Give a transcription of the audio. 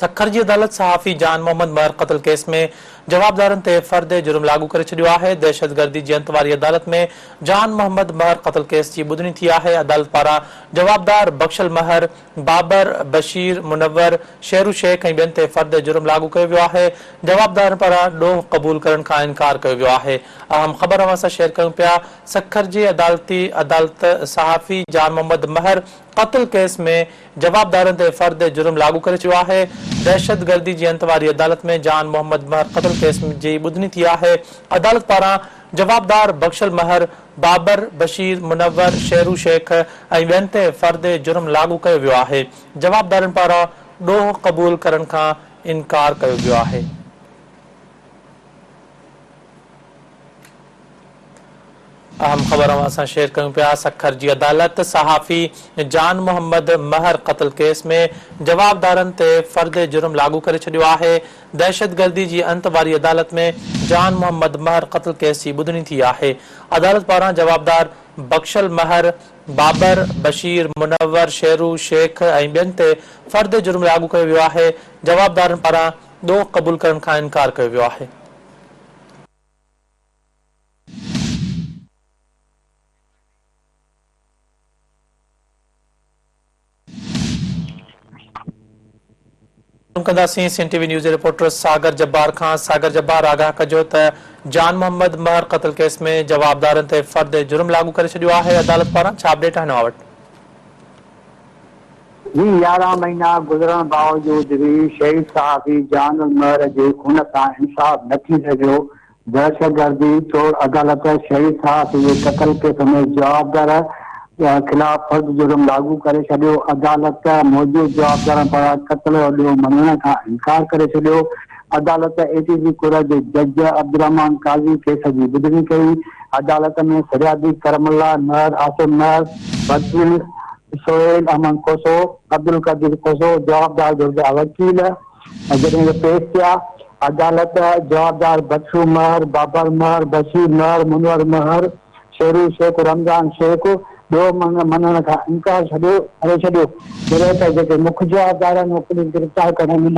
सखर जी अदालत सहाफ़ी जान मोहम्मद महर क़त्ल केस में जवाबदारनि ते फ़र्द जुर्म लागू करे छॾियो आहे। दहशतगर्दी जी अंत वारी अदालत में जान मोहम्मद महर क़त्ल केस जी ॿुधणी थी आहे। अदालत पारां जवाबदार बख्शल महर, बाबर, बशीर, मुनव्वर, शेरू शेख ऐं ॿियनि ते फ़र्द जुर्म लागू कयो वियो आहे। जवाबदारनि पारां ॾोह क़बूल करण खां इनकार कयो वियो आहे। अहम ख़बर अवां सां शेयर कयूं पिया। सखर जी अदालत सहाफ़ी जान मोहम्मद महर क़त्ल केस में जवाबदारनि ते फ़र्द जुर्म लागू करे छॾियो आहे। दहशतगर्दी जी अंत वारी अदालत में जान मोहम्मद महर क़त्ल केस जी ॿुधणी थी आहे। अदालत पारां जवाबदार बख्शल महर, बाबर, बशीर, मुनव्वर, शेरू शेख ऐं ॿियनि ते फ़र्द जुर्म लागू कयो वियो आहे। जवाबदारनि पारां ॾोह क़बूल करण खां इनकार कयो वियो आहे। अहम ख़बर असां शेयर कयूं पिया। सखर जी अदालत सहाफ़ी जान मोहम्मद महर क़त्ल केस में जवाबदारनि ते फ़र्द जुर्म लागू करे छॾियो आहे। दहशतगर्दी जी अंत वारी अदालत में जान मोहम्मद महर क़त्ल केस जी ॿुधणी थी आहे। अदालत पारां जवाबदार बख्शल महर, बाबर, बशीर, मुनव्वर, शेरू शेख ऐं ॿियनि ते फ़र्द जुर्म लागू कयो वियो आहे। जवाबदारनि पारां ॾोह क़बूल करण खां इनकार कयो वियो आहे। कंदासीं सिंध टीवी न्यूज़ रिपोर्टर सागर जब्बार खां। सागर जब्बार, आगाह कजो त जान मोहम्मद महर क़त्ल केस में जवाबदारनि ते फ़र्द जुर्म लागू करे छॾियो आहे। अदालत पारां छा अपडेट आहे हिन वटि? जी 11 महीना गुज़रण बावजूद भी शहीद सहाफ़ी जान महर जे खून सां इंसाफ न थी सघियो। दहशतगर्दी तौर अदालत शहीद सहाफ़ी जे क़त्ल केस में जवाबदार खिलाफ फर्द जुर्म लागू करे छॾियो। अदालत मौजूद जवाबदारनि पारां क़त्ल जो ॾोह मञण खां इनकार करे छॾियो। अदालत एटीसी कोर्ट जे जज अब्दुर्रहमान काज़ी केस जी ॿुधणी कई। अदालत में फरियादी करमल्ला महर, आसिम महर, बदील, सोहेल अहमद कोसो, अब्दुल कदीर कोसो जवाबदार जुर्दा वकील जॾहिं पेश थिया। अदालत जवाबदार बख्शू महर, बाबर महर, बशीर महर, मुनवर महर, शेरू शेख, रमज़ान शेख ॾोह मञण खां इनकार करे छॾियो। जॾहिं त जेके मुख्य जवाबदार आहिनि पुलिस गिरफ़्तार करण में